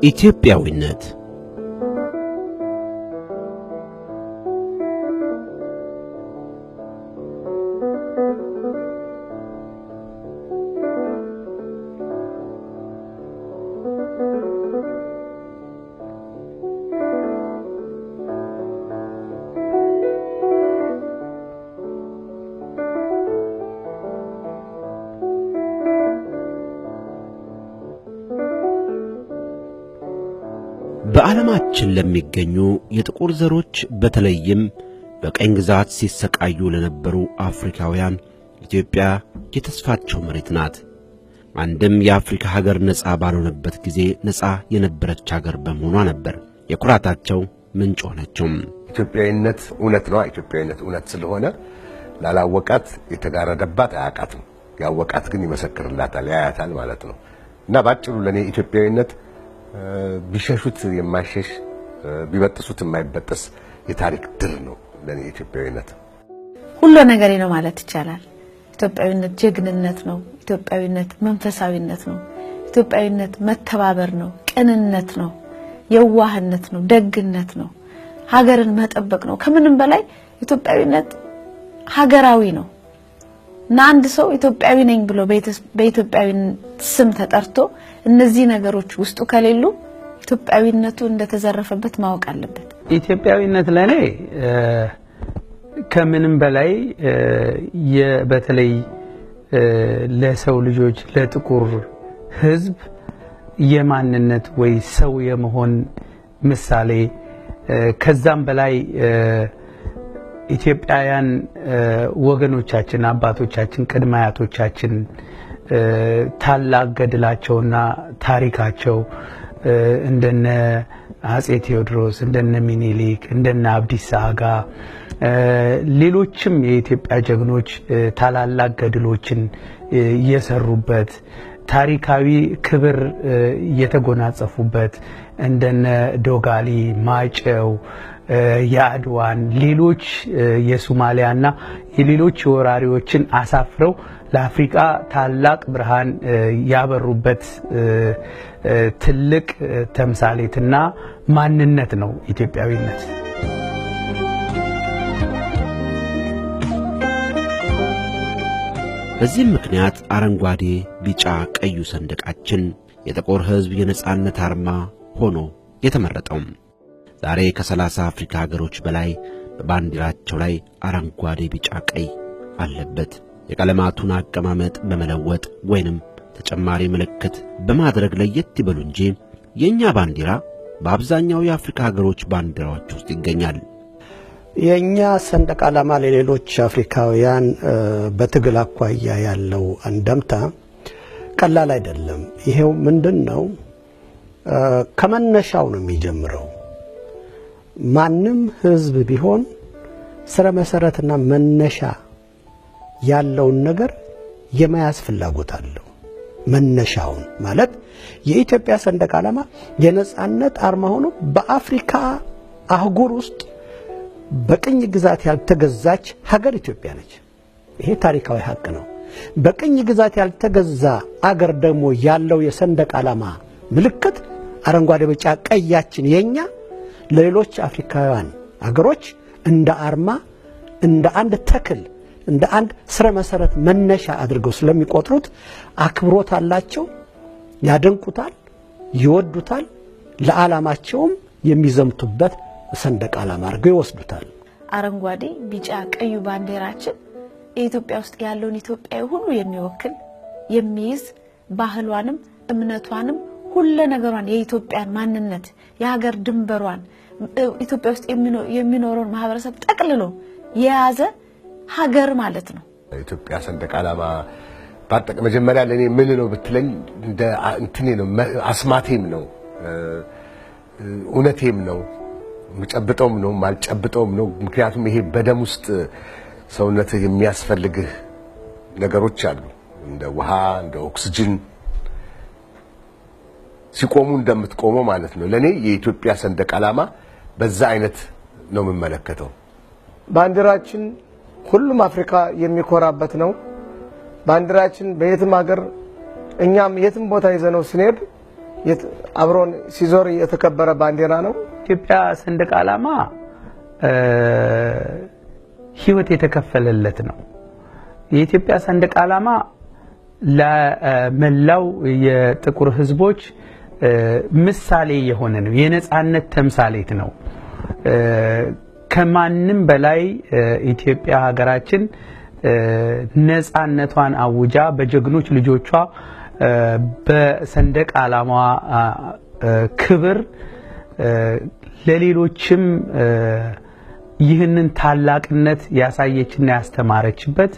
ኢትዮጵያዊነት በዓለማችን ለሚገኙ የጥቁር ዘሮች በተለይም በቀኝ ግዛት ሲሰቃዩ ለነበሩ አፍሪካውያን ኢትዮጵያ የተስፋቸው መሬት ናት። አንድም የአፍሪካ ሀገር ነፃ ባልሆነበት ጊዜ ነፃ የነበረች ሀገር በመሆኗ ነበር የኩራታቸው ምንጭ ሆነችው። ኢትዮጵያዊነት እውነት ነው። ኢትዮጵያዊነት እውነት ስለሆነ ላላወቃት የተጋረደባት አያቃትም፣ ያወቃት ግን ይመሰክርላታል፣ ያያታል ማለት ነው። እና ባጭሩ ለኔ ኢትዮጵያዊነት ቢሸሹት የማይሸሽ ቢበጥሱት የማይበጠስ የታሪክ ድር ነው። ለኔ ኢትዮጵያዊነት ሁሉ ነገር ነው ማለት ይቻላል። ኢትዮጵያዊነት ጀግንነት ነው። ኢትዮጵያዊነት መንፈሳዊነት ነው። ኢትዮጵያዊነት መተባበር ነው፣ ቅንነት ነው፣ የዋህነት ነው፣ ደግነት ነው፣ ሀገርን መጠበቅ ነው። ከምንም በላይ ኢትዮጵያዊነት ሀገራዊ ነው። እና አንድ ሰው ኢትዮጵያዊ ነኝ ብሎ በኢትዮጵያዊ ስም ተጠርቶ እነዚህ ነገሮች ውስጡ ከሌሉ ኢትዮጵያዊነቱ እንደተዘረፈበት ማወቅ አለበት። ኢትዮጵያዊነት ለኔ ከምንም በላይ በተለይ ለሰው ልጆች ለጥቁር ሕዝብ የማንነት ወይ ሰው የመሆን ምሳሌ ከዛም በላይ ኢትዮጵያውያን ወገኖቻችን አባቶቻችን ቅድመ አያቶቻችን ታላቅ ገድላቸውና ታሪካቸው እንደነ አጼ ቴዎድሮስ እንደነ ሚኒሊክ እንደነ አብዲሳ አጋ ሌሎችም የኢትዮጵያ ጀግኖች ታላላቅ ገድሎችን የሰሩበት ታሪካዊ ክብር የተጎናጸፉበት እንደነ ዶጋሊ ማጨው ያድዋን ሌሎች የሶማሊያና የሌሎች ወራሪዎችን አሳፍረው ለአፍሪካ ታላቅ ብርሃን ያበሩበት ትልቅ ተምሳሌትና ማንነት ነው ኢትዮጵያዊነት። በዚህ ምክንያት አረንጓዴ ቢጫ ቀዩ ሰንደቃችን የጥቁር ሕዝብ የነጻነት አርማ ሆኖ የተመረጠው ዛሬ ከ30 አፍሪካ ሀገሮች በላይ በባንዲራቸው ላይ አረንጓዴ ቢጫ ቀይ አለበት። የቀለማቱን አቀማመጥ በመለወጥ ወይንም ተጨማሪ ምልክት በማድረግ ለየት ይበሉ እንጂ የኛ ባንዲራ በአብዛኛው የአፍሪካ ሀገሮች ባንዲራዎች ውስጥ ይገኛል። የኛ ሰንደቅ ዓላማ ለሌሎች አፍሪካውያን በትግል አኳያ ያለው አንደምታ ቀላል አይደለም። ይሄው ምንድነው? ከመነሻው ነው የሚጀምረው። ማንም ህዝብ ቢሆን ስረ መሰረትና መነሻ ያለውን ነገር የመያዝ ፍላጎት አለው። መነሻውን ማለት የኢትዮጵያ ሰንደቅ ዓላማ የነጻነት አርማ ሆኖ በአፍሪካ አህጉር ውስጥ በቅኝ ግዛት ያልተገዛች ሀገር ኢትዮጵያ ነች። ይሄ ታሪካዊ ሀቅ ነው። በቅኝ ግዛት ያልተገዛ አገር ደግሞ ያለው የሰንደቅ ዓላማ ምልክት አረንጓዴ ቢጫ ቀያችን የኛ ለሌሎች አፍሪካውያን አገሮች እንደ አርማ እንደ አንድ ተክል እንደ አንድ ስረ መሰረት መነሻ አድርገው ስለሚቆጥሩት አክብሮት አላቸው፣ ያደንቁታል፣ ይወዱታል፣ ለዓላማቸውም የሚዘምቱበት ሰንደቅ ዓላማ አድርገው ይወስዱታል። አረንጓዴ ቢጫ ቀዩ ባንዲራችን ኢትዮጵያ ውስጥ ያለውን ኢትዮጵያዊ ሁሉ የሚወክል የሚይዝ ባህሏንም እምነቷንም ሁሉ ነገሯን የኢትዮጵያን ማንነት የሀገር ድንበሯን ኢትዮጵያ ውስጥ የሚኖረውን ማህበረሰብ ጠቅልሎ የያዘ ሀገር ማለት ነው። ኢትዮጵያ ሰንደቅ ዓላማ ባጠቅ መጀመሪያ ለኔ ምን ነው ብትለኝ እንደ እንትኔ ነው፣ አስማቴም ነው፣ እውነቴም ነው፣ መጨብጠውም ነው፣ ማልጨብጠውም ነው። ምክንያቱም ይሄ በደም ውስጥ ሰውነትህ የሚያስፈልግህ ነገሮች አሉ፣ እንደ ውሃ እንደ ኦክሲጅን ሲቆሙ እንደምትቆመው ማለት ነው። ለኔ የኢትዮጵያ ሰንደቅ ዓላማ በዛ አይነት ነው የምመለከተው። ባንዲራችን ሁሉም አፍሪካ የሚኮራበት ነው። ባንዲራችን በየትም ሀገር እኛም የትም ቦታ ይዘነው ስንሄድ አብሮን ሲዞር የተከበረ ባንዲራ ነው። ኢትዮጵያ ሰንደቅ ዓላማ ህይወት የተከፈለለት ነው። የኢትዮጵያ ሰንደቅ ዓላማ ለመላው የጥቁር ህዝቦች ምሳሌ የሆነ ነው። የነጻነት ተምሳሌት ነው። ከማንም በላይ ኢትዮጵያ ሀገራችን ነጻነቷን አውጃ በጀግኖች ልጆቿ በሰንደቅ ዓላማ ክብር ለሌሎችም ይህንን ታላቅነት ያሳየችና ያስተማረችበት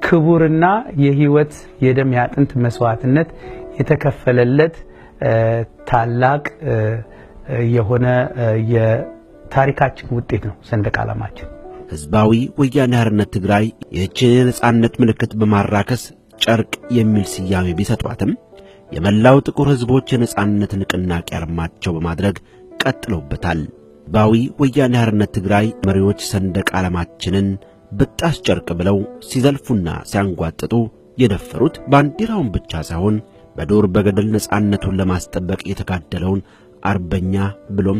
ክቡርና የህይወት የደም ያጥንት መስዋዕትነት የተከፈለለት ታላቅ የሆነ የታሪካችን ውጤት ነው ሰንደቅ ዓላማችን። ህዝባዊ ወያነ ሓርነት ትግራይ ይህችን የነጻነት ምልክት በማራከስ ጨርቅ የሚል ስያሜ ቢሰጧትም የመላው ጥቁር ህዝቦች የነጻነት ንቅናቄ አርማቸው በማድረግ ቀጥለውበታል። ህዝባዊ ወያነ ሓርነት ትግራይ መሪዎች ሰንደቅ ዓላማችንን ብጣስ ጨርቅ ብለው ሲዘልፉና ሲያንጓጥጡ የደፈሩት ባንዲራውን ብቻ ሳይሆን በዱር በገደል ነጻነቱን ለማስጠበቅ የተጋደለውን አርበኛ ብሎም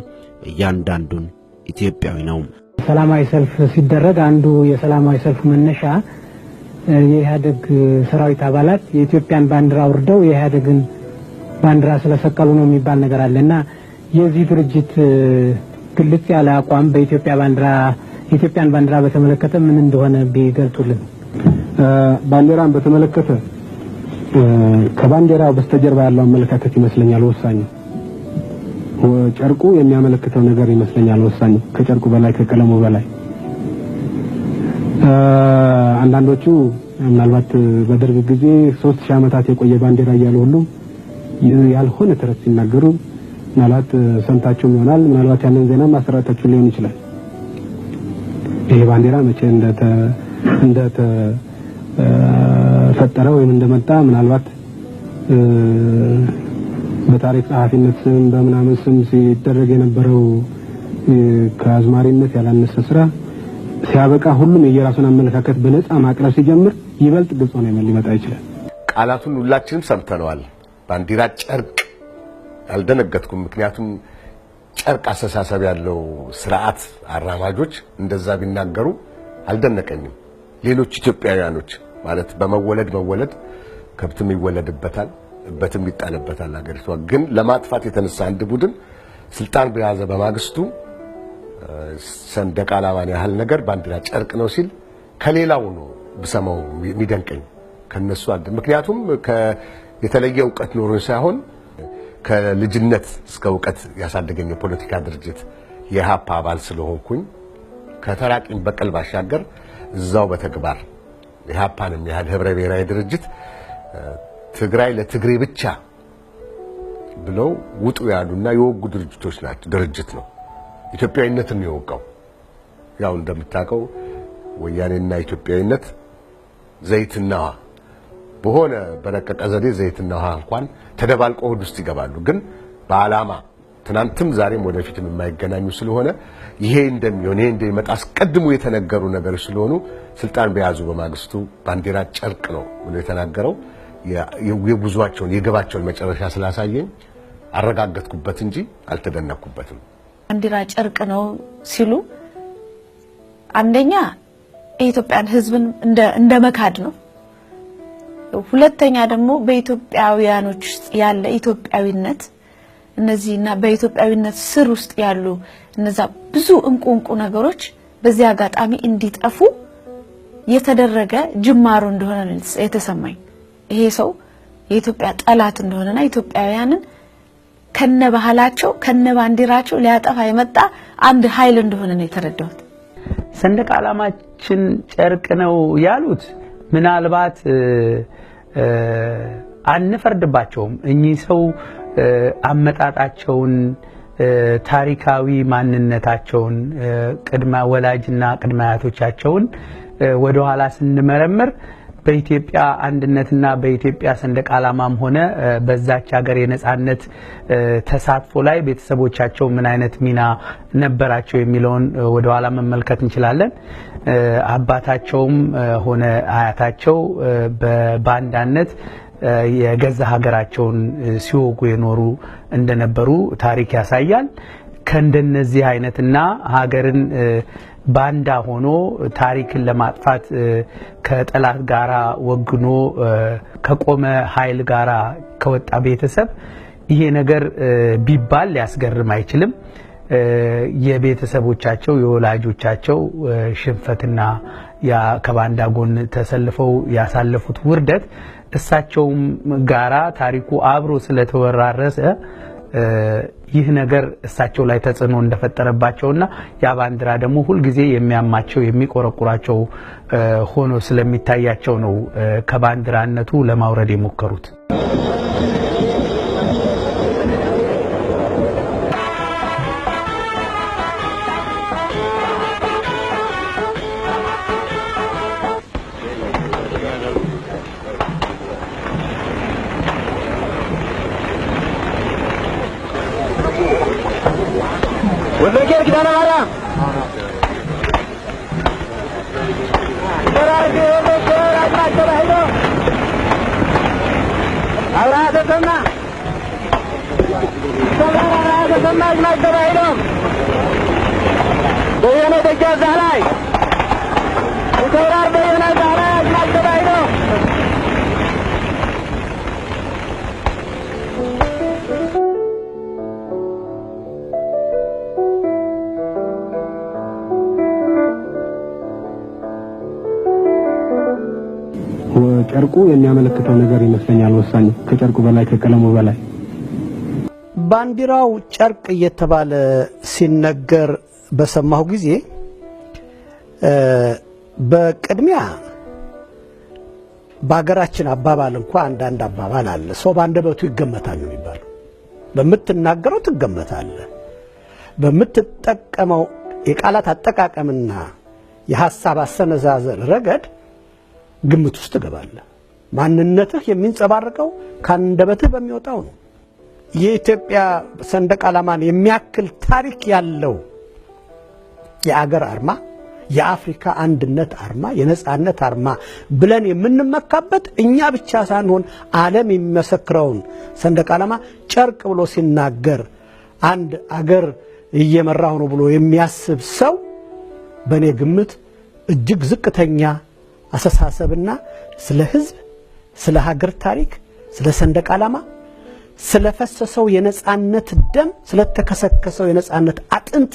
እያንዳንዱን ኢትዮጵያዊ ነው። ሰላማዊ ሰልፍ ሲደረግ አንዱ የሰላማዊ ሰልፍ መነሻ የኢህአዴግ ሰራዊት አባላት የኢትዮጵያን ባንዲራ አውርደው የኢህአዴግን ባንዲራ ስለሰቀሉ ነው የሚባል ነገር አለና የዚህ ድርጅት ግልጽ ያለ አቋም የኢትዮጵያን ባንዲራ በተመለከተ ምን እንደሆነ ቢገልጹልን። ባንዲራን በተመለከተ ከባንዲራው በስተጀርባ ያለው አመለካከት ይመስለኛል ወሳኝ። ጨርቁ የሚያመለክተው ነገር ይመስለኛል ወሳኝ ከጨርቁ በላይ ከቀለሙ በላይ። አንዳንዶቹ ምናልባት በደርግ ጊዜ 3000 ዓመታት የቆየ ባንዲራ እያሉ ሁሉ ያልሆነ ተረት ሲናገሩ ምናልባት ሰምታችሁም ይሆናል። ምናልባት ያንን ዜና ማሰራጨታችሁ ሊሆን ይችላል። ይሄ ባንዲራ መቼ ፈጠረ ወይም እንደመጣ ምናልባት በታሪክ ጸሐፊነት ስም በምናምን ስም ሲደረግ የነበረው ከአዝማሪነት ያላነሰ ስራ ሲያበቃ ሁሉም የየራሱን አመለካከት በነጻ ማቅረብ ሲጀምር ይበልጥ ግልጽ ሆኖ ሊመጣ ይችላል። ቃላቱን ሁላችንም ሰምተነዋል። ባንዲራ ጨርቅ አልደነገጥኩም። ምክንያቱም ጨርቅ አስተሳሰብ ያለው ስርዓት አራማጆች እንደዛ ቢናገሩ አልደነቀኝም። ሌሎች ኢትዮጵያውያኖች ማለት በመወለድ ከብትም ይወለድበታል በትም ይጣልበታል። ሀገሪቷ ግን ለማጥፋት የተነሳ አንድ ቡድን ስልጣን በያዘ በማግስቱ ሰንደቅ ዓላማን ያህል ነገር ባንዲራ ጨርቅ ነው ሲል ከሌላው ነው ብሰማው የሚደንቀኝ ከነሱ አንድ። ምክንያቱም የተለየ ዕውቀት ኖሮኝ ሳይሆን ከልጅነት እስከ ዕውቀት ያሳደገኝ የፖለቲካ ድርጅት የኢህአፓ አባል ስለሆንኩኝ ከተራቂም በቀል ባሻገር እዛው በተግባር ኢህአፓንም ያህል ህብረ ብሔራዊ ድርጅት ትግራይ ለትግሬ ብቻ ብለው ውጡ ያሉና የወጉ ድርጅት ነው። ኢትዮጵያዊነትን ነው የወጋው። ያው እንደምታውቀው ወያኔና ኢትዮጵያዊነት ዘይትና በሆነ በረቀቀ ዘዴ ዘይትና ውሃ እንኳን ተደባልቀው ሆድ ውስጥ ይገባሉ። ግን በዓላማ ትናንትም ዛሬም ወደፊትም የማይገናኙ ስለሆነ ይሄ እንደሚሆን ይሄ እንደሚመጣ አስቀድሞ የተነገሩ ነገሮች ስለሆኑ ስልጣን በያዙ በማግስቱ ባንዲራ ጨርቅ ነው ብሎ የተናገረው የጉዟቸውን የገባቸውን መጨረሻ ስላሳየኝ አረጋገጥኩበት እንጂ አልተደነቅኩበትም። ባንዲራ ጨርቅ ነው ሲሉ አንደኛ የኢትዮጵያን ሕዝብን እንደ መካድ ነው። ሁለተኛ ደግሞ በኢትዮጵያውያኖች ውስጥ ያለ ኢትዮጵያዊነት እነዚህና በኢትዮጵያዊነት ስር ውስጥ ያሉ እነዛ ብዙ እንቁ ነገሮች በዚህ አጋጣሚ እንዲጠፉ የተደረገ ጅማሮ እንደሆነ የተሰማኝ። ይሄ ሰው የኢትዮጵያ ጠላት እንደሆነና ኢትዮጵያውያንን ከነባህላቸው ከነባንዲራቸው ሊያጠፋ የመጣ አንድ ኃይል እንደሆነ ነው የተረዳሁት። ሰንደቅ ዓላማችን ጨርቅ ነው ያሉት ምናልባት አንፈርድባቸውም። እኚህ ሰው አመጣጣቸውን ታሪካዊ ማንነታቸውን ቅድመ ወላጅና ቅድመ አያቶቻቸውን ወደ ኋላ ስንመረምር በኢትዮጵያ አንድነትና በኢትዮጵያ ሰንደቅ ዓላማም ሆነ በዛች ሀገር የነጻነት ተሳትፎ ላይ ቤተሰቦቻቸው ምን አይነት ሚና ነበራቸው የሚለውን ወደ ኋላ መመልከት እንችላለን። አባታቸውም ሆነ አያታቸው በባንዳነት የገዛ ሀገራቸውን ሲወጉ የኖሩ እንደነበሩ ታሪክ ያሳያል። ከእንደነዚህ አይነትና ሀገርን ባንዳ ሆኖ ታሪክን ለማጥፋት ከጠላት ጋራ ወግኖ ከቆመ ኃይል ጋራ ከወጣ ቤተሰብ ይሄ ነገር ቢባል ሊያስገርም አይችልም። የቤተሰቦቻቸው የወላጆቻቸው ሽንፈትና ያ ከባንዳ ጎን ተሰልፈው ያሳለፉት ውርደት እሳቸውም ጋራ ታሪኩ አብሮ ስለተወራረሰ ይህ ነገር እሳቸው ላይ ተጽዕኖ እንደፈጠረባቸውና ያ ባንዲራ ደግሞ ሁሉ ጊዜ የሚያማቸው የሚቆረቁራቸው ሆኖ ስለሚታያቸው ነው ከባንዲራነቱ ለማውረድ የሞከሩት። ወለጌር ኪዳነ ማርያም ተራራቴ ወለጌር አጥናቸው ባይዶ አብርሃ ተሰማ አጥናቸው ባይዶ በየነ ደጃዛ ላይ ተራር በየነ ዛራ አጥናቸው ባይዶ ጨርቁ የሚያመለክተው ነገር ይመስለኛል ወሳኝ ከጨርቁ በላይ ከቀለሙ በላይ ባንዲራው ጨርቅ እየተባለ ሲነገር በሰማሁ ጊዜ በቅድሚያ በአገራችን አባባል እንኳን አንዳንድ አባባል አለ። ሰው ባንደበቱ ይገመታል ነው የሚባለው። በምትናገረው ትገመታለህ። በምትጠቀመው የቃላት አጠቃቀምና የሐሳብ አሰነዛዘር ረገድ ግምት ውስጥ ገባለህ። ማንነትህ የሚንጸባረቀው ካንደበትህ በሚወጣው ነው። የኢትዮጵያ ሰንደቅ ዓላማን የሚያክል ታሪክ ያለው የአገር አርማ፣ የአፍሪካ አንድነት አርማ፣ የነጻነት አርማ ብለን የምንመካበት እኛ ብቻ ሳንሆን ዓለም የሚመሰክረውን ሰንደቅ ዓላማ ጨርቅ ብሎ ሲናገር አንድ አገር እየመራው ነው ብሎ የሚያስብ ሰው በእኔ ግምት እጅግ ዝቅተኛ አስተሳሰብና ስለ ህዝብ፣ ስለ ሀገር ታሪክ፣ ስለ ሰንደቅ ዓላማ፣ ስለፈሰሰው የነጻነት ደም፣ ስለተከሰከሰው የነጻነት አጥንት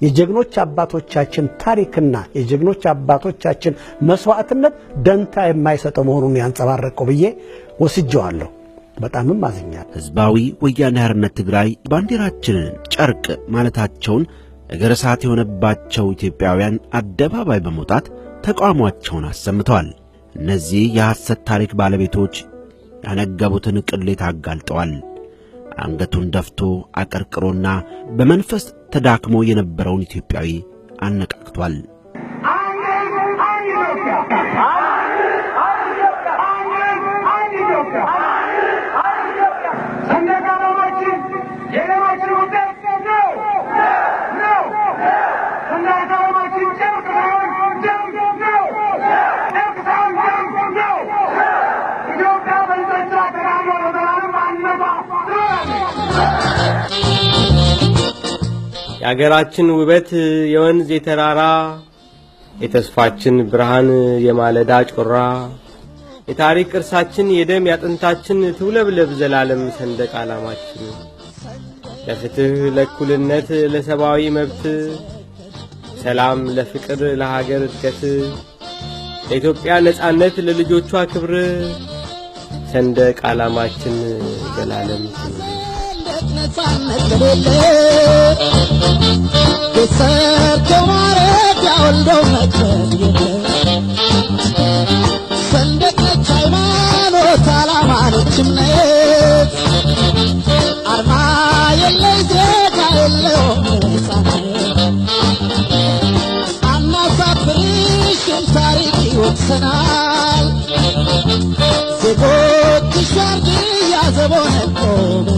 የጀግኖች አባቶቻችን ታሪክና የጀግኖች አባቶቻችን መስዋዕትነት ደንታ የማይሰጠው መሆኑን ያንጸባረቀው ብዬ ወስጄዋለሁ። በጣምም አዝኛለሁ። ህዝባዊ ወያነ ሓርነት ትግራይ ባንዲራችንን ጨርቅ ማለታቸውን እግር እሳት የሆነባቸው ኢትዮጵያውያን አደባባይ በመውጣት ተቃውሟቸውን አሰምተዋል። እነዚህ የሐሰት ታሪክ ባለቤቶች ያነገቡትን ቅሌት አጋልጠዋል። አንገቱን ደፍቶ አቀርቅሮና በመንፈስ ተዳክሞ የነበረውን ኢትዮጵያዊ አነቃቅቷል። የአገራችን ውበት የወንዝ የተራራ የተስፋችን ብርሃን የማለዳ ጮራ የታሪክ ቅርሳችን የደም ያጥንታችን ትውለብለብ ዘላለም ሰንደቅ ዓላማችን ለፍትህ ለእኩልነት ለሰብአዊ መብት ሰላም ለፍቅር ለሀገር እድገት ለኢትዮጵያ ነጻነት ለልጆቿ ክብር ሰንደቅ ዓላማችን ዘላለም ነጻነት ለሌለ የሰርገው ማረፊያ ወልደው መክበድ የለ ሰንደቅ ነች ሃይማኖት ዓላማ ነች እምነት አርማ የለይ ዜጋ የለውም ነጻነት አናሳፍርሽም ታሪክ ይወቅሰናል ዜጎችሽ ዋርድያ ዘቦነን ቆመን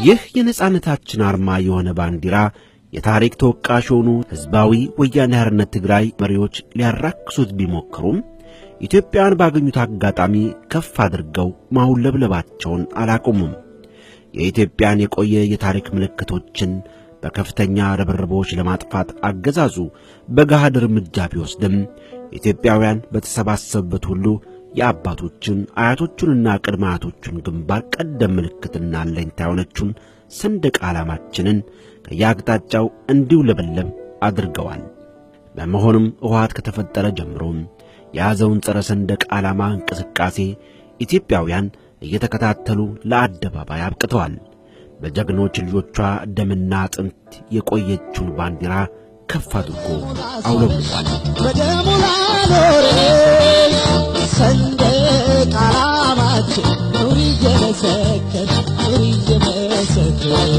ይህ የነጻነታችን አርማ የሆነ ባንዲራ የታሪክ ተወቃሽ ሆኑ ህዝባዊ ወያኔ ሓርነት ትግራይ መሪዎች ሊያራክሱት ቢሞክሩም ኢትዮጵያን ባገኙት አጋጣሚ ከፍ አድርገው ማውለብለባቸውን አላቆሙም። የኢትዮጵያን የቆየ የታሪክ ምልክቶችን በከፍተኛ ርብርቦች ለማጥፋት አገዛዙ በጋሃድ እርምጃ ቢወስድም ኢትዮጵያውያን በተሰባሰቡበት ሁሉ የአባቶችን አያቶቹንና ቅድመ አያቶቹን ግንባር ቀደም ምልክትና አለኝታ የሆነችውን ሰንደቅ ዓላማችንን ከያቅጣጫው እንዲውለበለብ አድርገዋል። በመሆኑም ህወሓት ከተፈጠረ ጀምሮ የያዘውን ጸረ ሰንደቅ ዓላማ እንቅስቃሴ ኢትዮጵያውያን እየተከታተሉ ለአደባባይ አብቅተዋል። በጀግኖች ልጆቿ ደምና አጥንት የቆየችውን ባንዲራ ከፍ አድርጎ አውለብልቧል። በደሙ ላኖረ ሰንደቅ ዓላማችን ኑሪ እየመሰከር ኑሪ እየመሰከር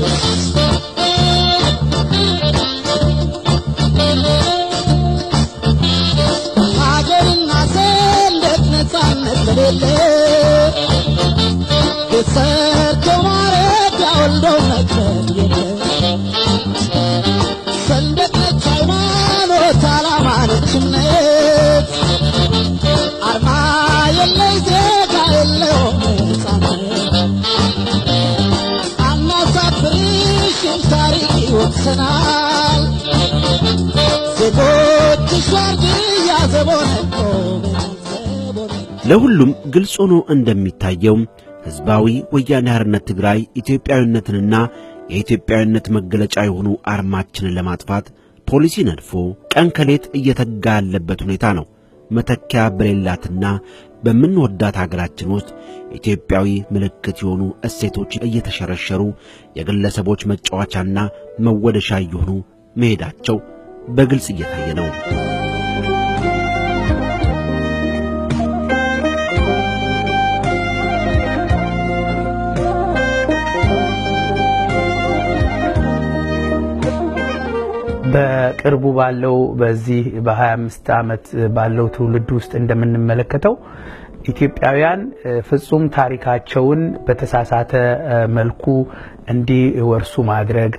ሀገርና ሰንደቅ ነፃነት በሌለ የሰርቶ ማረፊያ ወልዶ መቅበር የለ ሰንደቅ ነች ሃይማኖት ዓላማ ነች እምነት አርማ የለይ ዜጋ የለውም ነፃነት አናሳፍርሽም ታሪክ ይወቅሰናል ዜጎችሽ ዋርድያ ዘቦነቆ ለሁሉም ግልጽ ሆኖ እንደሚታየው ህዝባዊ ወያኔ ሓርነት ትግራይ ኢትዮጵያዊነትንና የኢትዮጵያዊነት መገለጫ የሆኑ አርማችንን ለማጥፋት ፖሊሲ ነድፎ ቀን ከሌት እየተጋ ያለበት ሁኔታ ነው። መተኪያ በሌላትና በምንወዳት ሀገራችን ውስጥ ኢትዮጵያዊ ምልክት የሆኑ እሴቶች እየተሸረሸሩ የግለሰቦች መጫወቻና መወደሻ እየሆኑ መሄዳቸው በግልጽ እየታየ ነው። በቅርቡ ባለው በዚህ በ25 ዓመት ባለው ትውልድ ውስጥ እንደምንመለከተው ኢትዮጵያውያን ፍጹም ታሪካቸውን በተሳሳተ መልኩ እንዲወርሱ ማድረግ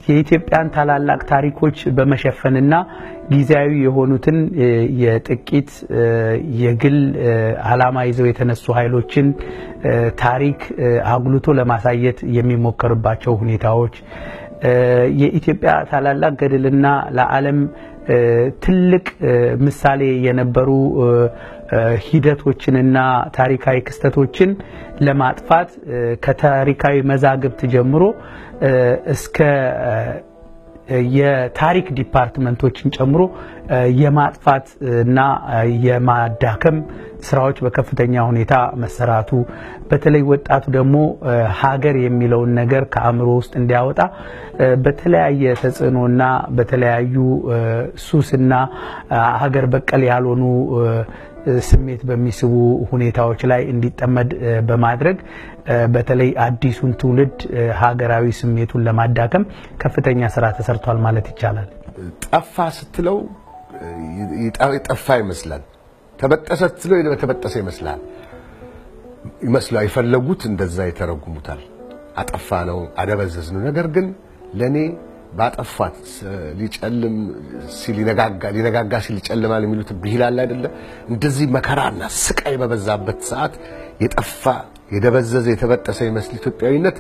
የኢትዮጵያን ታላላቅ ታሪኮች በመሸፈንና ጊዜያዊ የሆኑትን የጥቂት የግል ዓላማ ይዘው የተነሱ ኃይሎችን ታሪክ አጉልቶ ለማሳየት የሚሞከርባቸው ሁኔታዎች የኢትዮጵያ ታላላቅ ገድልና ለዓለም ትልቅ ምሳሌ የነበሩ ሂደቶችንና ታሪካዊ ክስተቶችን ለማጥፋት ከታሪካዊ መዛግብት ጀምሮ እስከ የታሪክ ዲፓርትመንቶችን ጨምሮ የማጥፋት እና የማዳከም ስራዎች በከፍተኛ ሁኔታ መሰራቱ በተለይ ወጣቱ ደግሞ ሀገር የሚለውን ነገር ከአእምሮ ውስጥ እንዲያወጣ በተለያየ ተጽዕኖና በተለያዩ ሱስና ሀገር በቀል ያልሆኑ ስሜት በሚስቡ ሁኔታዎች ላይ እንዲጠመድ በማድረግ በተለይ አዲሱን ትውልድ ሀገራዊ ስሜቱን ለማዳከም ከፍተኛ ስራ ተሰርቷል ማለት ይቻላል። ጠፋ ስትለው ጠፋ ይመስላል፣ ተበጠሰ ስትለው የተበጠሰ ይመስላል አይፈለጉት እንደዛ ይተረጉሙታል። አጠፋ ነው አደበዘዝ ነው። ነገር ግን ለኔ ባጠፋት ሊጨልም ሊነጋጋ ሲል ይጨልማል የሚሉት ብሂላል አይደለ? እንደዚህ መከራና ስቃይ በበዛበት ሰዓት የጠፋ የደበዘዘ የተበጠሰ ይመስል ኢትዮጵያዊነት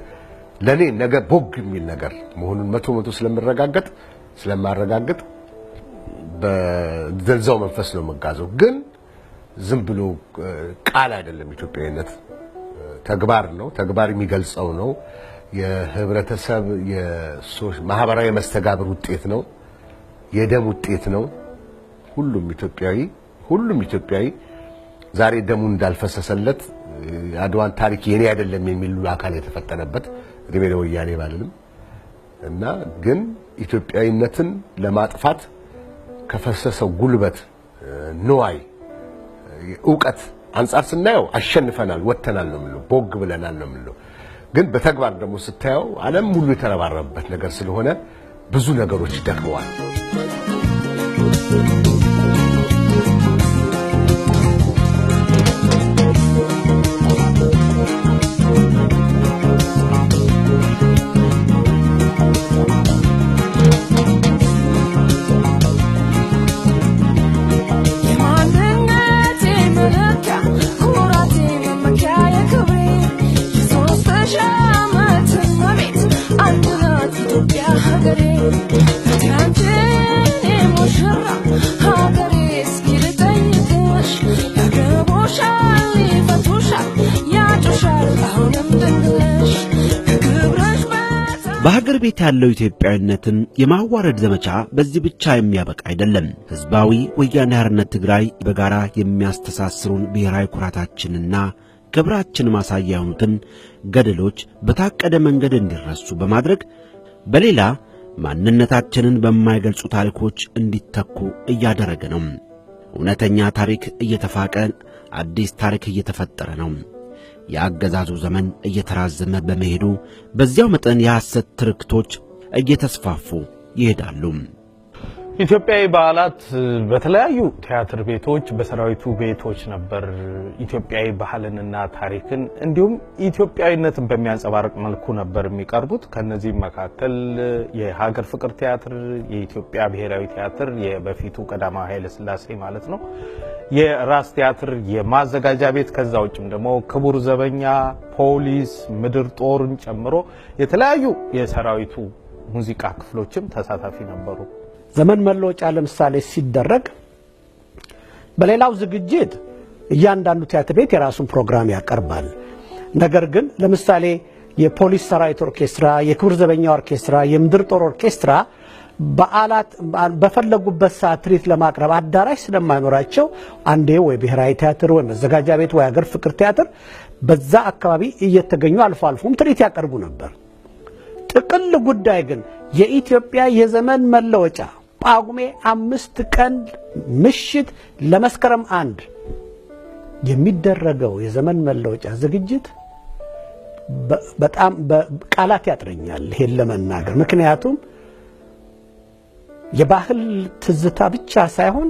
ለኔ ነገ ቦግ የሚል ነገር መሆኑን 100% ስለማረጋግጥ በዘልዛው መንፈስ ነው መጋዘው። ግን ዝም ብሎ ቃል አይደለም። ኢትዮጵያዊነት ተግባር ነው። ተግባር የሚገልጸው ነው። የህብረተሰብ ማህበራዊ መስተጋብር ውጤት ነው። የደም ውጤት ነው። ሁሉም ኢትዮጵያዊ ዛሬ ደሙ እንዳልፈሰሰለት አድዋን ታሪክ የኔ አይደለም የሚሉ አካል የተፈጠነበት እድሜ ለወያኔ ባልልም እና ግን ኢትዮጵያዊነትን ለማጥፋት ከፈሰሰው ጉልበት ንዋይ ዕውቀት አንጻር ስናየው አሸንፈናል፣ ወተናል ነው የምንለው፣ ቦግ ብለናል ነው የምንለው። ግን በተግባር ደግሞ ስታየው ዓለም ሙሉ የተረባረበበት ነገር ስለሆነ ብዙ ነገሮች ደክመዋል። በሀገር ቤት ያለው ኢትዮጵያዊነትን የማዋረድ ዘመቻ በዚህ ብቻ የሚያበቃ አይደለም። ህዝባዊ ወያኔ ሓርነት ትግራይ በጋራ የሚያስተሳስሩን ብሔራዊ ኩራታችንና ክብራችን ማሳያ የሆኑትን ገድሎች በታቀደ መንገድ እንዲረሱ በማድረግ በሌላ ማንነታችንን በማይገልጹ ታሪኮች እንዲተኩ እያደረገ ነው። እውነተኛ ታሪክ እየተፋቀ አዲስ ታሪክ እየተፈጠረ ነው። የአገዛዙ ዘመን እየተራዘመ በመሄዱ በዚያው መጠን የሐሰት ትርክቶች እየተስፋፉ ይሄዳሉ። ኢትዮጵያዊ በዓላት በተለያዩ ቲያትር ቤቶች በሰራዊቱ ቤቶች ነበር ኢትዮጵያዊ ባህልንና ታሪክን እንዲሁም ኢትዮጵያዊነትን በሚያንጸባርቅ መልኩ ነበር የሚቀርቡት። ከነዚህ መካከል የሀገር ፍቅር ቲያትር፣ የኢትዮጵያ ብሔራዊ ቲያትር የበፊቱ ቀዳማዊ ኃይለ ሥላሴ ማለት ነው፣ የራስ ቲያትር፣ የማዘጋጃ ቤት፣ ከዛ ውጭም ደግሞ ክቡር ዘበኛ፣ ፖሊስ፣ ምድር ጦርን ጨምሮ የተለያዩ የሰራዊቱ ሙዚቃ ክፍሎችም ተሳታፊ ነበሩ። ዘመን መለወጫ ለምሳሌ ሲደረግ በሌላው ዝግጅት እያንዳንዱ ቲያትር ቤት የራሱን ፕሮግራም ያቀርባል። ነገር ግን ለምሳሌ የፖሊስ ሰራዊት ኦርኬስትራ፣ የክቡር ዘበኛ ኦርኬስትራ፣ የምድር ጦር ኦርኬስትራ በዓላት በፈለጉበት ሰዓት ትርኢት ለማቅረብ አዳራሽ ስለማይኖራቸው አንዴ ወይ ብሔራዊ ቲያትር ወይ መዘጋጃ ቤት ወይ ሀገር ፍቅር ቲያትር በዛ አካባቢ እየተገኙ አልፎ አልፎም ትርኢት ያቀርቡ ነበር። ጥቅል ጉዳይ ግን የኢትዮጵያ የዘመን መለወጫ ጳጉሜ 5 ቀን ምሽት ለመስከረም 1 የሚደረገው የዘመን መለወጫ ዝግጅት በጣም ቃላት ያጥረኛል ይሄን ለመናገር። ምክንያቱም የባህል ትዝታ ብቻ ሳይሆን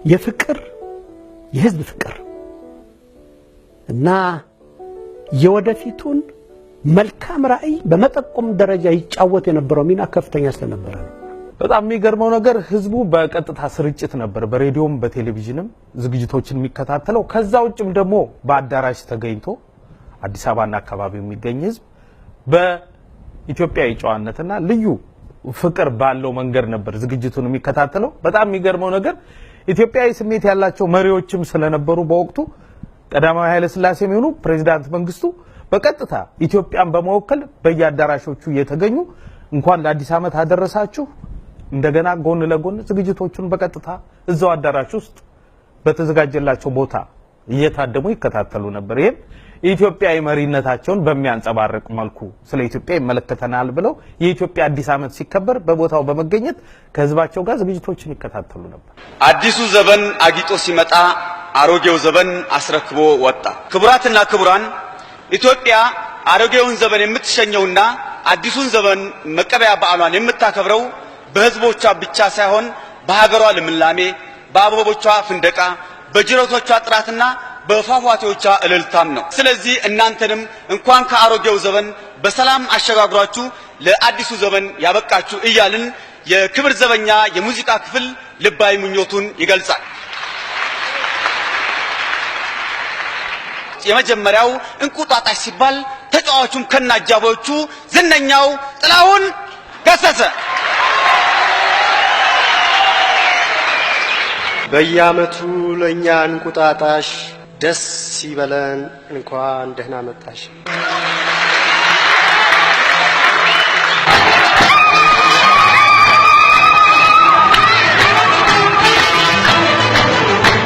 የፍቅር የህዝብ ፍቅር እና የወደፊቱን መልካም ራዕይ በመጠቆም ደረጃ ይጫወት የነበረው ሚና ከፍተኛ ስለነበረ ነው። በጣም የሚገርመው ነገር ህዝቡ በቀጥታ ስርጭት ነበር በሬዲዮም በቴሌቪዥንም ዝግጅቶችን የሚከታተለው። ከዛ ውጭም ደግሞ በአዳራሽ ተገኝቶ አዲስ አበባና አካባቢው የሚገኝ ህዝብ በኢትዮጵያዊ ጨዋነትና ልዩ ፍቅር ባለው መንገድ ነበር ዝግጅቱን የሚከታተለው። በጣም የሚገርመው ነገር ኢትዮጵያዊ ስሜት ያላቸው መሪዎችም ስለነበሩ በወቅቱ ቀዳማዊ ኃይለ ሥላሴ የሚሆኑ ፕሬዝዳንት መንግስቱ በቀጥታ ኢትዮጵያን በመወከል በየአዳራሾቹ እየተገኙ እንኳን ለአዲስ ዓመት አደረሳችሁ እንደገና ጎን ለጎን ዝግጅቶቹን በቀጥታ እዛው አዳራሽ ውስጥ በተዘጋጀላቸው ቦታ እየታደሙ ይከታተሉ ነበር። ይሄም የኢትዮጵያዊ መሪነታቸውን በሚያንጸባርቅ መልኩ ስለ ኢትዮጵያ ይመለከተናል ብለው የኢትዮጵያ አዲስ ዓመት ሲከበር በቦታው በመገኘት ከህዝባቸው ጋር ዝግጅቶችን ይከታተሉ ነበር። አዲሱ ዘመን አጊጦ ሲመጣ አሮጌው ዘመን አስረክቦ ወጣ። ክቡራትና ክቡራን፣ ኢትዮጵያ አሮጌውን ዘመን የምትሸኘውና አዲሱን ዘመን መቀበያ በዓሏን የምታከብረው በህዝቦቿ ብቻ ሳይሆን በሀገሯ ልምላሜ፣ በአበቦቿ ፍንደቃ፣ በጅረቶቿ ጥራትና በፏፏቴዎቿ እልልታም ነው። ስለዚህ እናንተንም እንኳን ከአሮጌው ዘመን በሰላም አሸጋግራችሁ ለአዲሱ ዘመን ያበቃችሁ እያልን የክብር ዘበኛ የሙዚቃ ክፍል ልባዊ ምኞቱን ይገልጻል። የመጀመሪያው እንቁጣጣሽ ሲባል ተጫዋቹም ከናጃቦቹ ዝነኛው ጥላሁን ገሰሰ በየዓመቱ ለኛ እንቁጣጣሽ ደስ ይበለን እንኳን ደህና መጣሽ።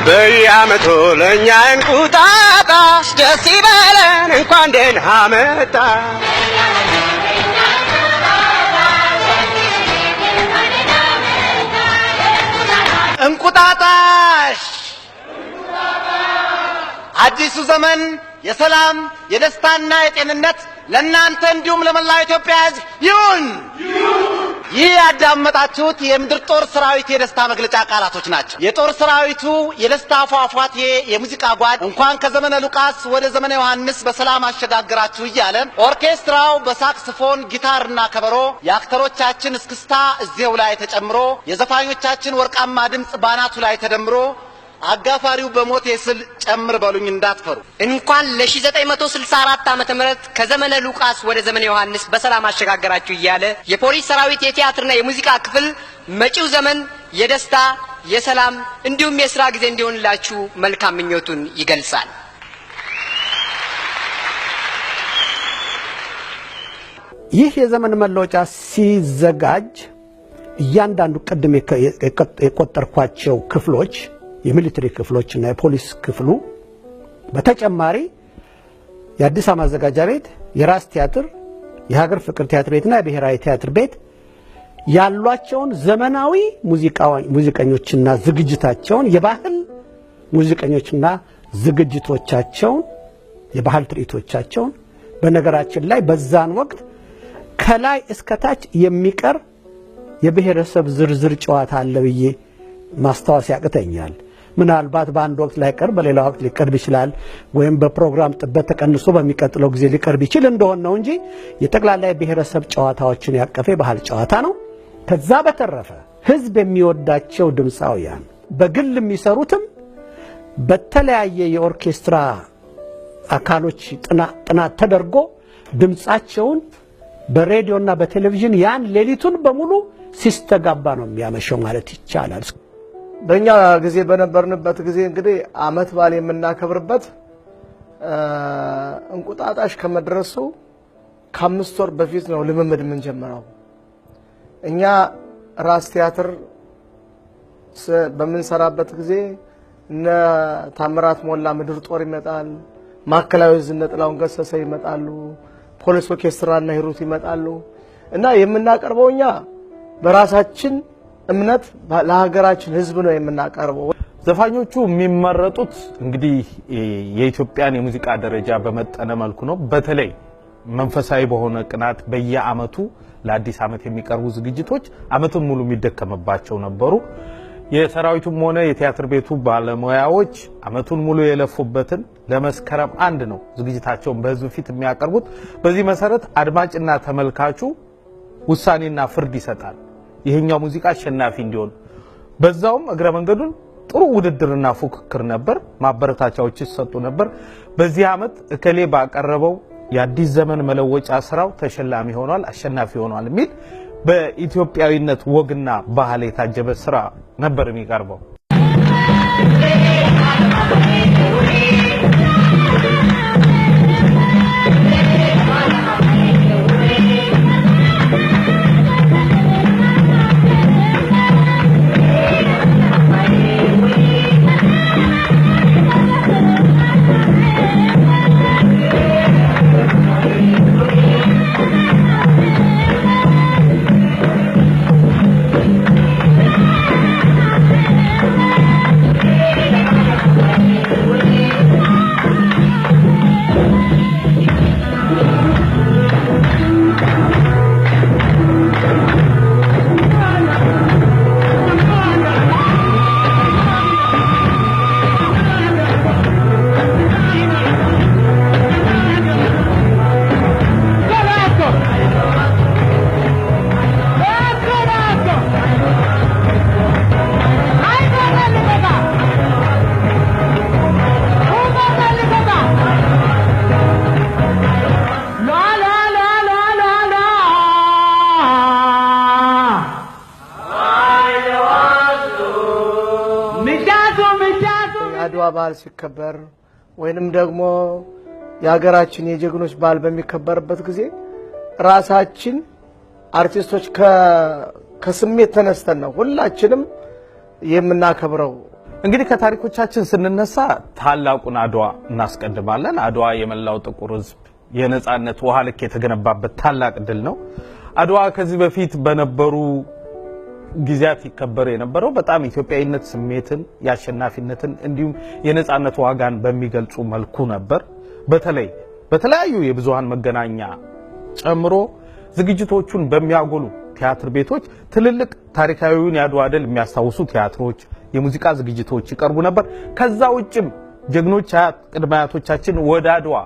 በየዓመቱ ለኛ እንቁጣጣሽ ደስ ይበለን እንኳን ደህና መጣሽ። እንቁጣጣሽ አዲሱ ዘመን የሰላም የደስታና የጤንነት ለእናንተ እንዲሁም ለመላው ኢትዮጵያ ሕዝብ ይሁን። ይህ ያዳመጣችሁት የምድር ጦር ሰራዊት የደስታ መግለጫ ቃላቶች ናቸው። የጦር ሰራዊቱ የደስታ ፏፏቴ የሙዚቃ ጓድ እንኳን ከዘመነ ሉቃስ ወደ ዘመነ ዮሐንስ በሰላም አሸጋግራችሁ እያለ ኦርኬስትራው በሳክስፎን ጊታርና ከበሮ፣ የአክተሮቻችን እስክስታ እዚያው ላይ ተጨምሮ፣ የዘፋኞቻችን ወርቃማ ድምጽ ባናቱ ላይ ተደምሮ አጋፋሪው በሞቴ ስል ጨምር በሉኝ እንዳትፈሩ እንኳን ለ1964 ዓመተ ምህረት ከዘመነ ሉቃስ ወደ ዘመነ ዮሐንስ በሰላም አሸጋግራችሁ እያለ የፖሊስ ሰራዊት የቲያትርና የሙዚቃ ክፍል መጪው ዘመን የደስታ የሰላም እንዲሁም የሥራ ጊዜ እንዲሆንላችሁ መልካም ምኞቱን ይገልጻል። ይህ የዘመን መለወጫ ሲዘጋጅ እያንዳንዱ ቀድም የቆጠርኳቸው ክፍሎች የሚሊተሪ ክፍሎችና የፖሊስ ክፍሉ በተጨማሪ የአዲስ አበባ ማዘጋጃ ቤት፣ የራስ ቲያትር፣ የሀገር ፍቅር ቲያትር ቤትና የብሔራዊ ቲያትር ቤት ያሏቸውን ዘመናዊ ሙዚቀኞችና ዝግጅታቸውን የባህል ሙዚቀኞችና ዝግጅቶቻቸውን የባህል ትርኢቶቻቸውን በነገራችን ላይ በዛን ወቅት ከላይ እስከ ታች የሚቀር የብሔረሰብ ዝርዝር ጨዋታ አለ ብዬ ማስታወስ ያቅተኛል። ምናልባት በአንድ ወቅት ላይ ቀርብ በሌላ ወቅት ሊቀርብ ይችላል ወይም በፕሮግራም ጥበት ተቀንሶ በሚቀጥለው ጊዜ ሊቀርብ ይችል እንደሆነ ነው እንጂ የጠቅላላ የብሔረሰብ ጨዋታዎችን ያቀፈ ባህል ጨዋታ ነው። ከዛ በተረፈ ህዝብ የሚወዳቸው ድምፃውያን በግል የሚሰሩትም በተለያየ የኦርኬስትራ አካሎች ጥናት ተደርጎ ድምፃቸውን በሬዲዮና በቴሌቪዥን ያን ሌሊቱን በሙሉ ሲስተጋባ ነው የሚያመሸው ማለት ይቻላል። በእኛ ጊዜ በነበርንበት ጊዜ እንግዲህ አመት በዓል የምናከብርበት እንቁጣጣሽ ከመድረሱ ከ5 ወር በፊት ነው ልምምድ የምንጀምረው። እኛ ራስ ቲያትር በምንሰራበት ጊዜ እነ ታምራት ሞላ ምድር ጦር ይመጣል፣ ማዕከላዊ ዝነጥላውን ገሰሰ ይመጣሉ፣ ፖሊስ ኦርኬስትራና ሂሩት ይመጣሉ እና የምናቀርበው እኛ በራሳችን እምነት ለሀገራችን ህዝብ ነው የምናቀርበው። ዘፋኞቹ የሚመረጡት እንግዲህ የኢትዮጵያን የሙዚቃ ደረጃ በመጠነ መልኩ ነው። በተለይ መንፈሳዊ በሆነ ቅናት በየአመቱ ለአዲስ አመት የሚቀርቡ ዝግጅቶች አመቱን ሙሉ የሚደከምባቸው ነበሩ። የሰራዊቱም ሆነ የቲያትር ቤቱ ባለሙያዎች አመቱን ሙሉ የለፉበትን ለመስከረም 1 ነው ዝግጅታቸውን በህዝብ ፊት የሚያቀርቡት። በዚህ መሰረት አድማጭና ተመልካቹ ውሳኔና ፍርድ ይሰጣል። ይሄኛው ሙዚቃ አሸናፊ እንዲሆን በዛውም እግረ መንገዱን ጥሩ ውድድርና ፉክክር ነበር። ማበረታቻዎች ይሰጡ ነበር። በዚህ አመት እከሌ ባቀረበው የአዲስ ዘመን መለወጫ ስራው ተሸላሚ ሆኗል፣ አሸናፊ ሆኗል የሚል በኢትዮጵያዊነት ወግና ባህል የታጀበ ስራ ነበር የሚቀርበው። የአድዋ በዓል ሲከበር ወይንም ደግሞ የሀገራችን የጀግኖች በዓል በሚከበርበት ጊዜ ራሳችን አርቲስቶች ከስሜት ተነስተን ነው ሁላችንም የምናከብረው። እንግዲህ ከታሪኮቻችን ስንነሳ ታላቁን አድዋ እናስቀድማለን። አድዋ የመላው ጥቁር ሕዝብ የነጻነት ውሃ ልክ የተገነባበት ታላቅ ድል ነው። አድዋ ከዚህ በፊት በነበሩ ጊዜያት ይከበር የነበረው በጣም ኢትዮጵያዊነት ስሜትን ያሸናፊነትን እንዲሁም የነጻነት ዋጋን በሚገልጹ መልኩ ነበር። በተለይ በተለያዩ የብዙሃን መገናኛ ጨምሮ ዝግጅቶቹን በሚያጎሉ ቲያትር ቤቶች ትልልቅ ታሪካዊውን የአድዋ ድል የሚያስታውሱ ቲያትሮች፣ የሙዚቃ ዝግጅቶች ይቀርቡ ነበር። ከዛ ውጭም ጀግኖች ቅድመ አያቶቻችን ወደ አድዋ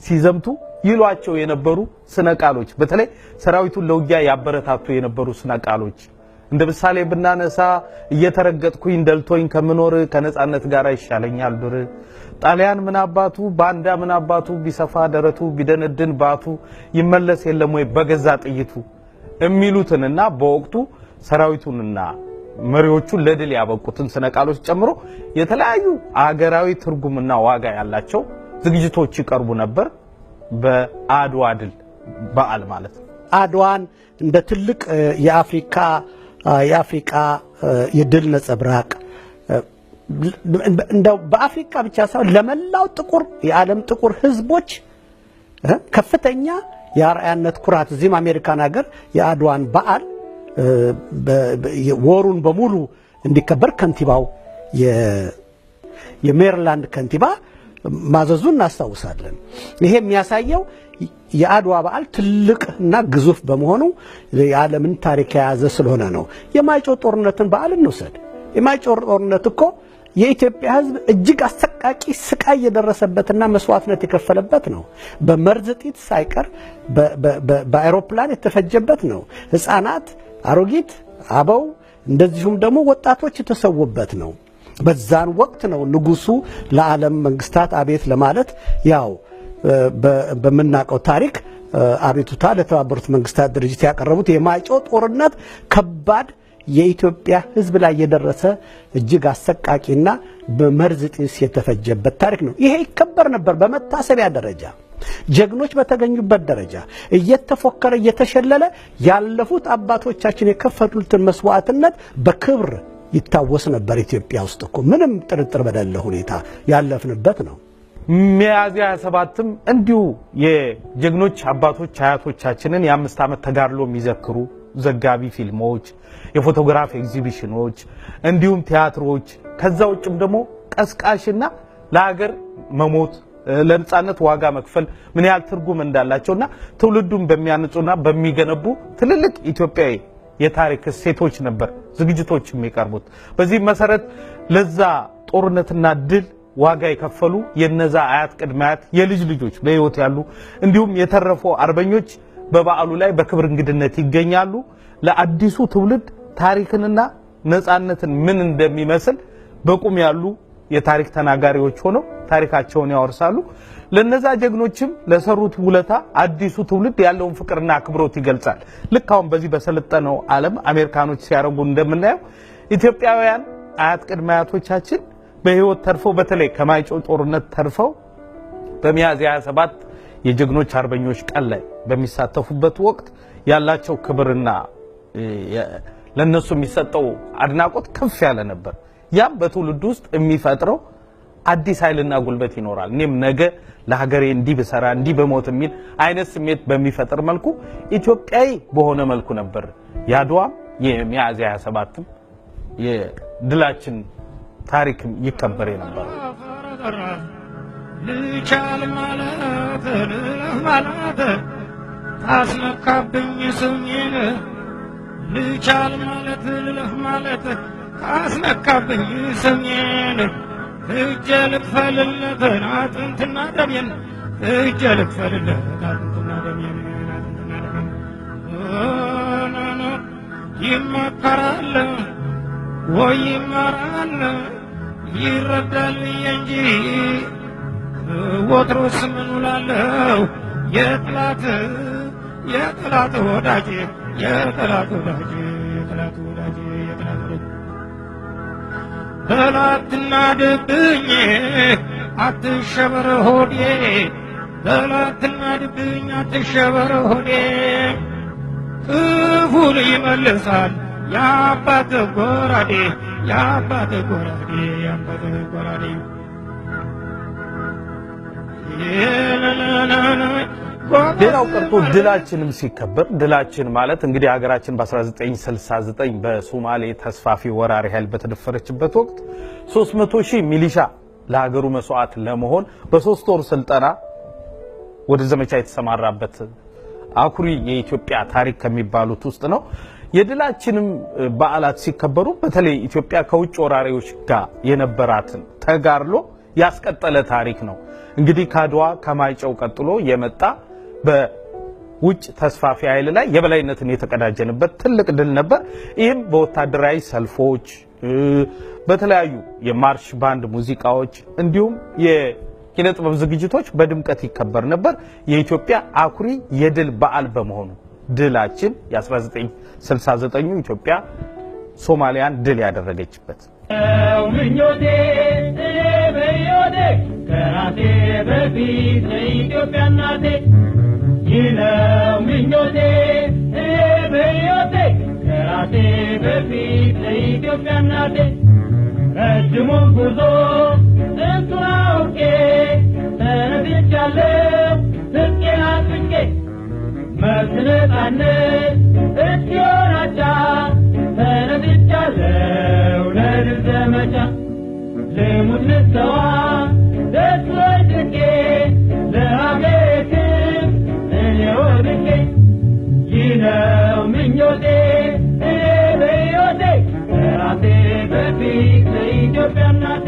ሲዘምቱ ይሏቸው የነበሩ ስነ ቃሎች፣ በተለይ ሰራዊቱን ለውጊያ ያበረታቱ የነበሩ ስነ ቃሎች እንደ ምሳሌ ብናነሳ እየተረገጥኩኝ ደልቶኝ ከምኖር ከነጻነት ጋር ይሻለኛል ዱር፣ ጣሊያን ምን አባቱ ባንዳ ምን አባቱ ቢሰፋ ደረቱ ቢደነድን ባቱ ይመለስ የለም ወይ በገዛ ጥይቱ የሚሉትንና በወቅቱ ሰራዊቱንና መሪዎቹን ለድል ያበቁትን ስነ ቃሎች ጨምሮ የተለያዩ አገራዊ ትርጉምና ዋጋ ያላቸው ዝግጅቶች ይቀርቡ ነበር በአድዋ ድል በዓል ማለት ነው። አድዋን እንደ ትልቅ የአፍሪካ የድል ነጸብራቅ እንደው በአፍሪካ ብቻ ሳይሆን ለመላው ጥቁር የዓለም ጥቁር ህዝቦች ከፍተኛ የአርአያነት ኩራት እዚህም አሜሪካን ሀገር የአድዋን በዓል ወሩን በሙሉ እንዲከበር ከንቲባው የሜሪላንድ ከንቲባ ማዘዙን እናስታውሳለን። ይሄ የሚያሳየው የአድዋ በዓል ትልቅና ግዙፍ በመሆኑ የዓለምን ታሪክ የያዘ ስለሆነ ነው። የማይጨው ጦርነትን በዓል እንውሰድ። የማይጨው ጦርነት እኮ የኢትዮጵያ ህዝብ እጅግ አሰቃቂ ስቃይ የደረሰበትና መስዋዕትነት የከፈለበት ነው። በመርዝ ጢት ሳይቀር በአይሮፕላን የተፈጀበት ነው። ህፃናት፣ አሮጊት፣ አበው እንደዚሁም ደግሞ ወጣቶች የተሰዉበት ነው። በዛን ወቅት ነው ንጉሱ ለዓለም መንግስታት አቤት ለማለት ያው በመናቀው ታሪክ አቤቱታ ለተባበሩት መንግስታት ድርጅት ያቀረቡት የማይጨው ጦርነት ከባድ የኢትዮጵያ ህዝብ ላይ የደረሰ እጅግ አሰቃቂና በመርዝ ጢስ የተፈጀበት ታሪክ ነው። ይሄ ይከበር ነበር በመታሰቢያ ደረጃ ጀግኖች በተገኙበት ደረጃ እየተፎከረ እየተሸለለ ያለፉት አባቶቻችን የከፈሉትን መስዋዕትነት በክብር ይታወስ ነበር። ኢትዮጵያ ውስጥ እኮ ምንም ጥርጥር በሌለ ሁኔታ ያለፍንበት ነው። ሚያዝያ 27ም እንዲሁ የጀግኖች አባቶች አያቶቻችንን የ5 ዓመት ተጋድሎ የሚዘክሩ ዘጋቢ ፊልሞች፣ የፎቶግራፍ ኤግዚቢሽኖች እንዲሁም ቲያትሮች ከዛ ውጭም ደግሞ ቀስቃሽና ለሀገር መሞት ለነጻነት ዋጋ መክፈል ምን ያህል ትርጉም እንዳላቸውና ትውልዱን በሚያንጹና በሚገነቡ ትልልቅ ኢትዮጵያዊ የታሪክ እሴቶች ነበር ዝግጅቶች የሚቀርቡት። በዚህ መሰረት ለዛ ጦርነትና ድል ዋጋ የከፈሉ የነዛ አያት ቅድማያት የልጅ ልጆች በህይወት ያሉ እንዲሁም የተረፉ አርበኞች በበዓሉ ላይ በክብር እንግድነት ይገኛሉ። ለአዲሱ ትውልድ ታሪክንና ነጻነትን ምን እንደሚመስል በቁም ያሉ የታሪክ ተናጋሪዎች ሆነው ታሪካቸውን ያወርሳሉ። ለነዛ ጀግኖችም ለሰሩት ውለታ አዲሱ ትውልድ ያለውን ፍቅርና አክብሮት ይገልጻል። ልክ አሁን በዚህ በሰለጠነው ዓለም አሜሪካኖች ሲያረጉ እንደምናየው ኢትዮጵያውያን አያት ቅድማያቶቻችን በህይወት ተርፈው በተለይ ከማይጨው ጦርነት ተርፈው በሚያዝያ 27 የጀግኖች አርበኞች ቀን ላይ በሚሳተፉበት ወቅት ያላቸው ክብርና ለነሱ የሚሰጠው አድናቆት ከፍ ያለ ነበር። ያም በትውልድ ውስጥ የሚፈጥረው አዲስ ኃይልና ጉልበት ይኖራል። እኔም ነገ ለሀገሬ እንዲህ በሰራ እንዲህ በሞት የሚል አይነት ስሜት በሚፈጥር መልኩ ኢትዮጵያዊ በሆነ መልኩ ነበር ያድዋም የሚያዝያ 27ም የድላችን ታሪክ ይከበር ነበር። ልቻል ማለት አስነካብኝ ስሜን ልቻል ማለት አስነካብኝ ስሜን እጄ ልክፈልለት አጥንትና ደሜን እጄ ልክፈልለት አጥንትና ደሜን ይመከራል ወይ ይመራል ይረዳል እንጂ ወትሮስ ምን ውላለሁ የጥላት ወዳጅ ጠላትና ድብኝ አትሸበር ሆዴ ጠላትና ድብኝ አትሸበር ሆዴ ክፉን ይመልሳል የአባት ጎራዴ ሌላው ቀርቶ ድላችንም ሲከበር ድላችን ማለት እንግዲህ ሀገራችን በ1969 በሶማሌ ተስፋፊ ወራሪ ኃይል በተደፈረችበት ወቅት 300,000 ሚሊሻ ለሀገሩ መስዋዕት ለመሆን በ3 ወር ስልጠና ወደ ዘመቻ የተሰማራበት አኩሪ የኢትዮጵያ ታሪክ ከሚባሉት ውስጥ ነው። የድላችንም በዓላት ሲከበሩ በተለይ ኢትዮጵያ ከውጭ ወራሪዎች ጋር የነበራትን ተጋድሎ ያስቀጠለ ታሪክ ነው። እንግዲህ ካድዋ ከማይጨው ቀጥሎ የመጣ በውጭ ተስፋፊ ኃይል ላይ የበላይነትን የተቀዳጀንበት ትልቅ ድል ነበር። ይህም በወታደራዊ ሰልፎች፣ በተለያዩ የማርሽ ባንድ ሙዚቃዎች እንዲሁም የኪነ ጥበብ ዝግጅቶች በድምቀት ይከበር ነበር። የኢትዮጵያ አኩሪ የድል በዓል በመሆኑ ድላችን የ1969 ኢትዮጵያ ሶማሊያን ድል ያደረገችበት ምኞቴ በዮዴ ከራሴ በፊት ለኢትዮጵያ እናቴ ይነው ምኞቴ በዮቴ ከራሴ በፊት ለኢትዮጵያ እናቴ ረጅሙን ጉዞ እንቱን አውቄ ተነድቻለሁ ስቄን አጥብቄ መብት ነፃነት እስኪሆን አቻ ተነድቻለሁ ለድል ዘመቻ ልሙት ልሰዋ ደስ ወድቄ ለአገሬ እኔ ወድቄ ይነው ምኞቴ በዮቴ ከራሴ በፊት ለኢትዮጵያ እናቴ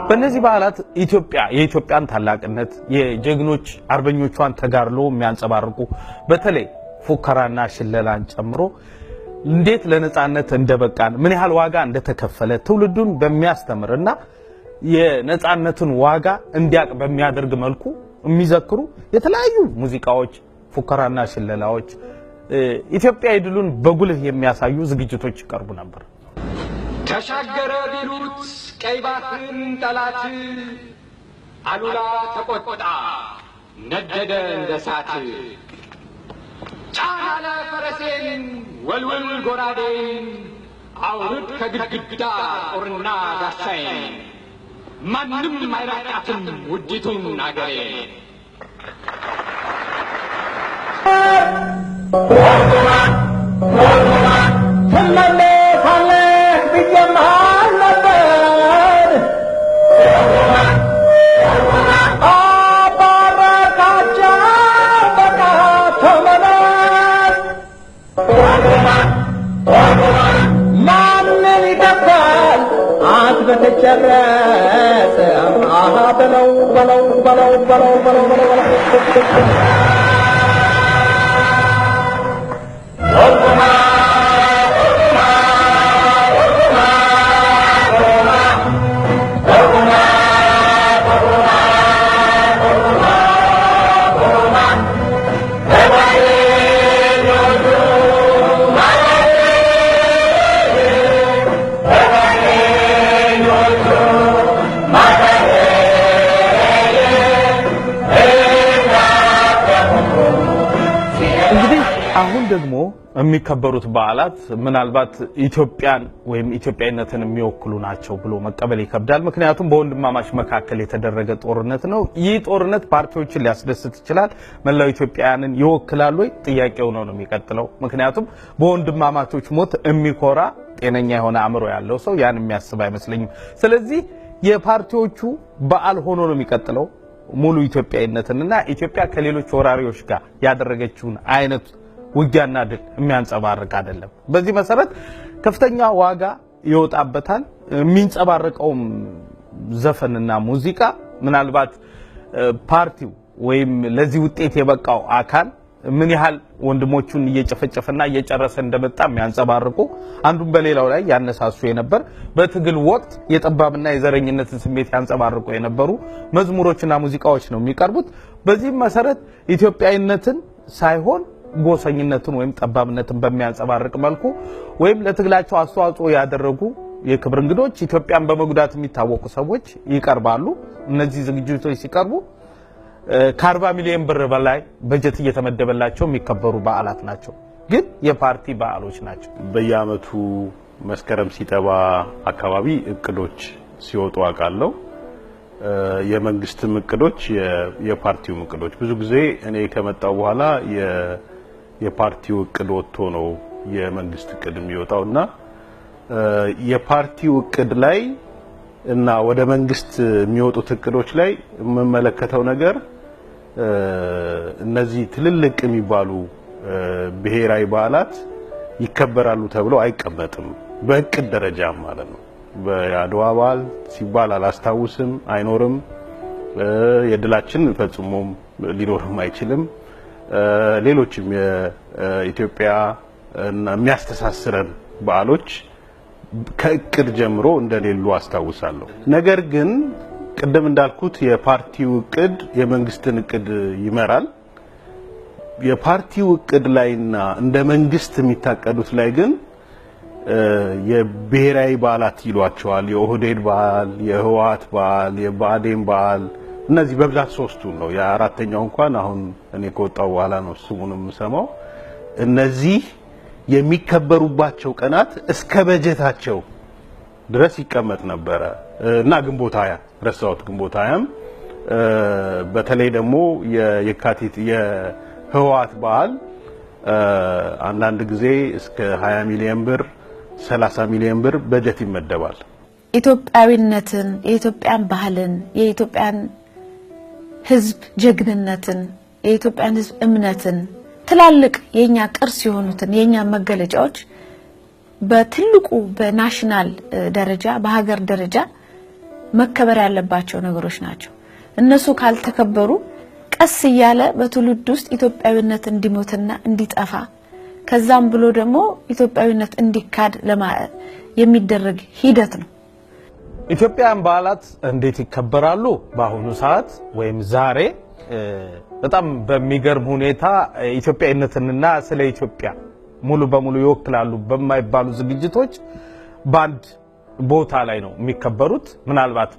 በእነዚህ በዓላት የኢትዮጵያን ታላቅነት የጀግኖች አርበኞቿን ተጋድሎ የሚያንጸባርቁ በተለይ ፉከራና ሽለላን ጨምሮ እንዴት ለነጻነት እንደበቃን ምን ያህል ዋጋ እንደተከፈለ ትውልዱን በሚያስተምርና የነጻነትን ዋጋ እንዲያቅ በሚያደርግ መልኩ የሚዘክሩ የተለያዩ ሙዚቃዎች፣ ፉከራና ሽለላዎች ኢትዮጵያዊ ድሉን በጉልህ የሚያሳዩ ዝግጅቶች ይቀርቡ ነበር። ተሻገረ ቢሉት ቀይ ባህርን ጠላት አሉላ ተቆጣ ነደደ እንደ እሳት ጫን አለ ፈረሴን ወልወል ጎራዴን አውርድ ከግድግዳ ጦርና ጋሻዬን ማንም አይራቃትም ውዲቱን አገሬ ትመለሳለህ ብዬምሃል ነበር አባረካቸው በቃ ተመለስ ማንን ይደፋል አትበተጨረስ በለው በለው በለው በለው በለው በለው አሁን ደግሞ የሚከበሩት በዓላት ምናልባት ኢትዮጵያን ወይም ኢትዮጵያዊነትን የሚወክሉ ናቸው ብሎ መቀበል ይከብዳል። ምክንያቱም በወንድማማች መካከል የተደረገ ጦርነት ነው። ይህ ጦርነት ፓርቲዎችን ሊያስደስት ይችላል፣ መላው ኢትዮጵያውያንን ይወክላል ወይ? ጥያቄው ነው የሚቀጥለው። ምክንያቱም በወንድማማቾች ሞት የሚኮራ ጤነኛ የሆነ አእምሮ ያለው ሰው ያን የሚያስብ አይመስለኝም። ስለዚህ የፓርቲዎቹ በዓል ሆኖ ነው የሚቀጥለው። ሙሉ ኢትዮጵያዊነትንና ኢትዮጵያ ከሌሎች ወራሪዎች ጋር ያደረገችውን አይነት ውጊያና ድል የሚያንጸባርቅ አይደለም። በዚህ መሰረት ከፍተኛ ዋጋ ይወጣበታል። የሚንጸባረቀው ዘፈንና ሙዚቃ ምናልባት ፓርቲው ወይም ለዚህ ውጤት የበቃው አካል ምን ያህል ወንድሞቹን እየጨፈጨፈና እየጨረሰ እንደመጣ የሚያንጸባርቁ አንዱን በሌላው ላይ ያነሳሱ የነበር በትግል ወቅት የጠባብና የዘረኝነትን ስሜት ያንጸባርቁ የነበሩ መዝሙሮችና ሙዚቃዎች ነው የሚቀርቡት። በዚህ መሰረት ኢትዮጵያዊነትን ሳይሆን ጎሰኝነትን ወይም ጠባብነትን በሚያንጸባርቅ መልኩ ወይም ለትግላቸው አስተዋጽኦ ያደረጉ የክብር እንግዶች ኢትዮጵያን በመጉዳት የሚታወቁ ሰዎች ይቀርባሉ። እነዚህ ዝግጅቶች ሲቀርቡ ከ40 ሚሊዮን ብር በላይ በጀት እየተመደበላቸው የሚከበሩ በዓላት ናቸው። ግን የፓርቲ በዓሎች ናቸው። በየአመቱ መስከረም ሲጠባ አካባቢ እቅዶች ሲወጡ አቃለው የመንግስት እቅዶች የፓርቲው እቅዶች ብዙ ጊዜ እኔ ከመጣው በኋላ የፓርቲው እቅድ ወጥቶ ነው የመንግስት እቅድ የሚወጣውና የፓርቲው እቅድ ላይ እና ወደ መንግስት የሚወጡት እቅዶች ላይ የምመለከተው ነገር እነዚህ ትልልቅ የሚባሉ ብሔራዊ በዓላት ይከበራሉ ተብሎ አይቀመጥም በእቅድ ደረጃ ማለት ነው። በአድዋ በዓል ሲባል አላስታውስም አይኖርም የድላችን ፈጽሞም ሊኖርም አይችልም። ሌሎችም የኢትዮጵያ እና የሚያስተሳስረን በዓሎች ከእቅድ ጀምሮ እንደሌሉ አስታውሳለሁ። ነገር ግን ቅድም እንዳልኩት የፓርቲው እቅድ የመንግስትን እቅድ ይመራል። የፓርቲው እቅድ ላይና እንደ መንግስት የሚታቀዱት ላይ ግን የብሔራዊ በዓላት ይሏቸዋል። የኦህዴድ በዓል፣ የህወሓት በዓል፣ የብአዴን በዓል እነዚህ በብዛት ሶስቱ ነው። የአራተኛው እንኳን አሁን እኔ ከወጣው በኋላ ነው ስሙንም ሰማው። እነዚህ የሚከበሩባቸው ቀናት እስከ በጀታቸው ድረስ ይቀመጥ ነበረ እና ግንቦት 20 ረሳሁት። ግንቦት 20 በተለይ ደግሞ የካቲት የህወሓት በዓል አንዳንድ ጊዜ እስከ 20 ሚሊዮን ብር 30 ሚሊዮን ብር በጀት ይመደባል። ኢትዮጵያዊነትን፣ የኢትዮጵያን ባህልን፣ የኢትዮጵያን ህዝብ ጀግንነትን፣ የኢትዮጵያን ህዝብ እምነትን ትላልቅ የኛ ቅርስ የሆኑትን የኛ መገለጫዎች በትልቁ በናሽናል ደረጃ በሀገር ደረጃ መከበር ያለባቸው ነገሮች ናቸው። እነሱ ካልተከበሩ ቀስ እያለ በትውልድ ውስጥ ኢትዮጵያዊነት እንዲሞትና እንዲጠፋ ከዛም ብሎ ደግሞ ኢትዮጵያዊነት እንዲካድ የሚደረግ ሂደት ነው። ኢትዮጵያን በዓላት እንዴት ይከበራሉ? በአሁኑ ሰዓት ወይም ዛሬ በጣም በሚገርም ሁኔታ ኢትዮጵያዊነትንና ስለ ኢትዮጵያ ሙሉ በሙሉ ይወክላሉ በማይባሉ ዝግጅቶች በአንድ ቦታ ላይ ነው የሚከበሩት። ምናልባት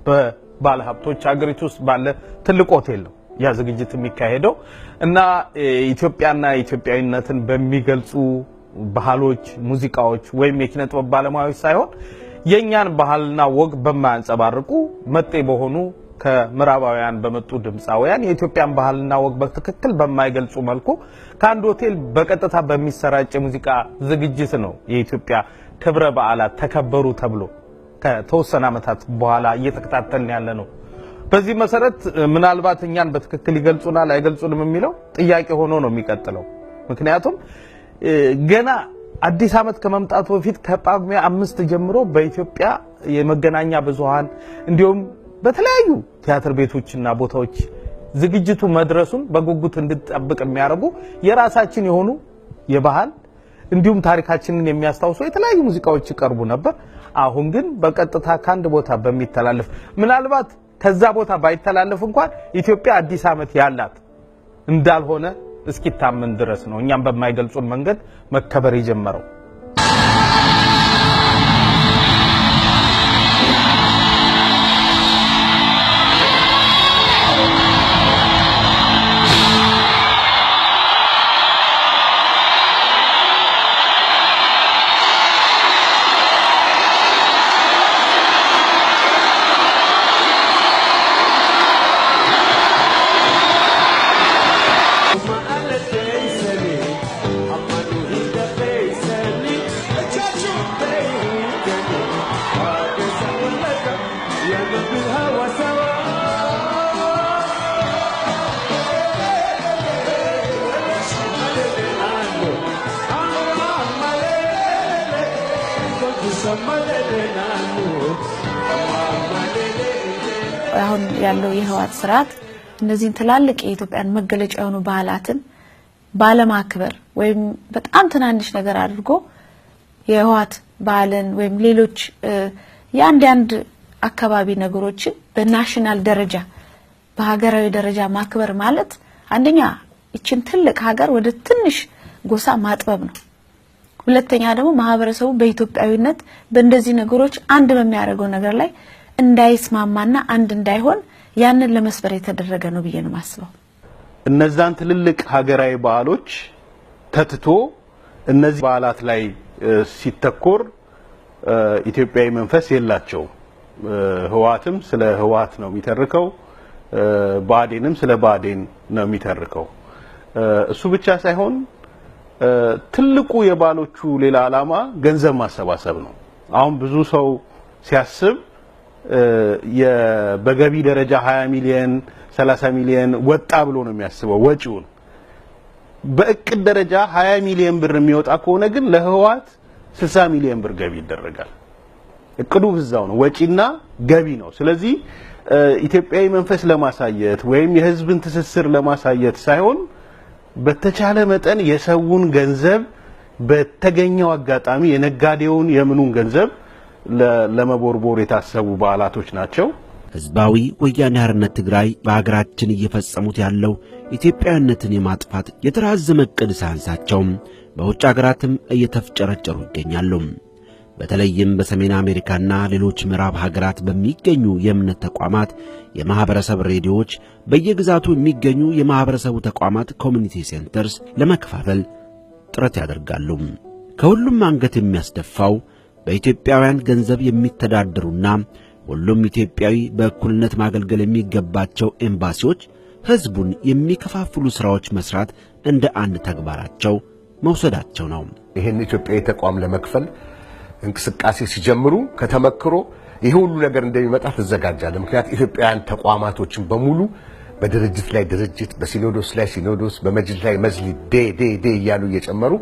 በባለ ሀብቶች ሀገሪቱ ውስጥ ባለ ትልቅ ሆቴል ነው ያ ዝግጅት የሚካሄደው እና ኢትዮጵያና ኢትዮጵያዊነትን በሚገልጹ ባህሎች፣ ሙዚቃዎች ወይም የኪነ ጥበብ ባለሙያዎች ሳይሆን የኛን ባህልና ወግ በማያንጸባርቁ መጤ በሆኑ ከምዕራባውያን በመጡ ድምጻውያን የኢትዮጵያን ባህልና ወግ በትክክል በማይገልጹ መልኩ ከአንድ ሆቴል በቀጥታ በሚሰራጭ ሙዚቃ ዝግጅት ነው የኢትዮጵያ ክብረ በዓላት ተከበሩ ተብሎ ከተወሰነ ዓመታት በኋላ እየተከታተልን ያለ ነው። በዚህ መሰረት ምናልባት እኛን በትክክል ይገልጹናል አይገልጹንም የሚለው ጥያቄ ሆኖ ነው የሚቀጥለው። ምክንያቱም ገና አዲስ ዓመት ከመምጣቱ በፊት ከጳጉሜ 5 ጀምሮ በኢትዮጵያ የመገናኛ ብዙሃን እንዲሁም በተለያዩ ቲያትር ቤቶችና ቦታዎች ዝግጅቱ መድረሱን በጉጉት እንድንጠብቅ የሚያደርጉ የራሳችን የሆኑ የባህል እንዲሁም ታሪካችንን የሚያስታውሱ የተለያዩ ሙዚቃዎች ይቀርቡ ነበር። አሁን ግን በቀጥታ ካንድ ቦታ በሚተላለፍ ምናልባት ከዛ ቦታ ባይተላለፍ እንኳን ኢትዮጵያ አዲስ ዓመት ያላት እንዳልሆነ እስኪታመን ድረስ ነው እኛም በማይገልጹን መንገድ መከበር የጀመረው። አሁን ያለው የህወሓት ስርዓት እነዚህን ትላልቅ የኢትዮጵያን መገለጫ የሆኑ ባህላትን ባለማክበር ወይም በጣም ትናንሽ ነገር አድርጎ የህወሓት ባህልን ወይም ሌሎች ያንድ አካባቢ ነገሮችን በናሽናል ደረጃ በሀገራዊ ደረጃ ማክበር ማለት አንደኛ እቺን ትልቅ ሀገር ወደ ትንሽ ጎሳ ማጥበብ ነው። ሁለተኛ ደግሞ ማህበረሰቡ በኢትዮጵያዊነት በእንደዚህ ነገሮች አንድ በሚያደርገው ነገር ላይ እንዳይስማማና አንድ እንዳይሆን ያንን ለመስበር የተደረገ ነው ብዬ ነው ማስበው። እነዛን ትልልቅ ሀገራዊ በዓሎች ተትቶ እነዚህ በዓላት ላይ ሲተኮር ኢትዮጵያዊ መንፈስ የላቸው። ህዋትም ስለ ህዋት ነው የሚተርከው፣ ባዴንም ስለ ባዴን ነው የሚተርከው። እሱ ብቻ ሳይሆን ትልቁ የባሎቹ ሌላ ዓላማ ገንዘብ ማሰባሰብ ነው። አሁን ብዙ ሰው ሲያስብ በገቢ ደረጃ 20 ሚሊዮን 30 ሚሊዮን ወጣ ብሎ ነው የሚያስበው ወጪውን። በእቅድ ደረጃ 20 ሚሊዮን ብር የሚወጣ ከሆነ ግን ለህዋት 60 ሚሊዮን ብር ገቢ ይደረጋል። እቅዱ ብዛው ነው፣ ወጪና ገቢ ነው። ስለዚህ ኢትዮጵያዊ መንፈስ ለማሳየት ወይም የህዝብን ትስስር ለማሳየት ሳይሆን በተቻለ መጠን የሰውን ገንዘብ በተገኘው አጋጣሚ የነጋዴውን የምኑን ገንዘብ ለመቦርቦር የታሰቡ በዓላቶች ናቸው። ህዝባዊ ወያኔ ሓርነት ትግራይ በአገራችን እየፈጸሙት ያለው ኢትዮጵያዊነትን የማጥፋት የተራዘመ ዕቅድ ሳያንሳቸው በውጭ አገራትም እየተፍጨረጨሩ ይገኛሉ። በተለይም በሰሜን አሜሪካና ሌሎች ምዕራብ ሀገራት በሚገኙ የእምነት ተቋማት፣ የማህበረሰብ ሬዲዮዎች፣ በየግዛቱ የሚገኙ የማህበረሰቡ ተቋማት ኮሚኒቲ ሴንተርስ ለመከፋፈል ጥረት ያደርጋሉ። ከሁሉም አንገት የሚያስደፋው በኢትዮጵያውያን ገንዘብ የሚተዳደሩና ሁሉም ኢትዮጵያዊ በእኩልነት ማገልገል የሚገባቸው ኤምባሲዎች ህዝቡን የሚከፋፍሉ ሥራዎች መስራት እንደ አንድ ተግባራቸው መውሰዳቸው ነው። ይሄን ኢትዮጵያዊ ተቋም ለመክፈል እንቅስቃሴ ሲጀምሩ ከተመክሮ ይሄ ሁሉ ነገር እንደሚመጣ ተዘጋጃለ። ምክንያቱም ኢትዮጵያውያን ተቋማቶችን በሙሉ በድርጅት ላይ ድርጅት፣ በሲኖዶስ ላይ ሲኖዶስ፣ በመጅሊስ ላይ መጅሊስ ዴ እያሉ እየጨመሩ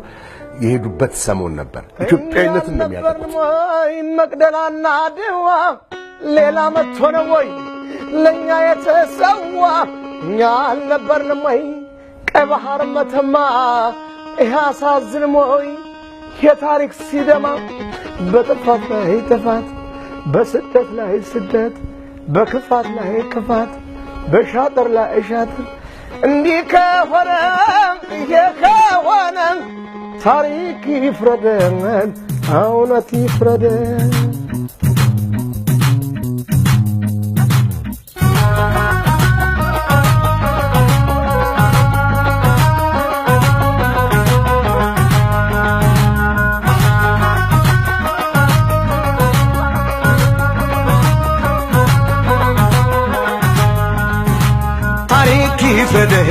የሄዱበት ሰሞን ነበር። ኢትዮጵያዊነትን ነው የሚያጠቁት። መቅደላና ድዋ ሌላ መጥቶ ነው ወይ ለኛ የተሰዋ? እኛ አልነበርንም ወይ ቀይ ባህር መተማ? ይህ አሳዝንም ወይ የታሪክ ሲደማ? በጥፋት ላይ ጥፋት፣ በስደት ላይ ስደት፣ በክፋት ላይ ክፋት፣ በሻጥር ላይ ሻጥር። እንዲህ ከሆነ ይሄ ከሆነ ታሪክ ይፍረደን፣ እውነት ይፍረደን። ታሪክ ይፍረደን፣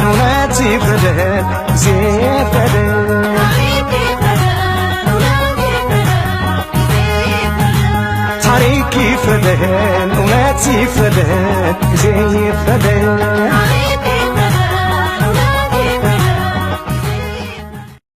እውነት ይፍረደን፣ ጊዜ ይፍረደን። ታሪክ ይፍረደን፣ እውነት ይፍረደን፣ ጊዜ ይፍረደን።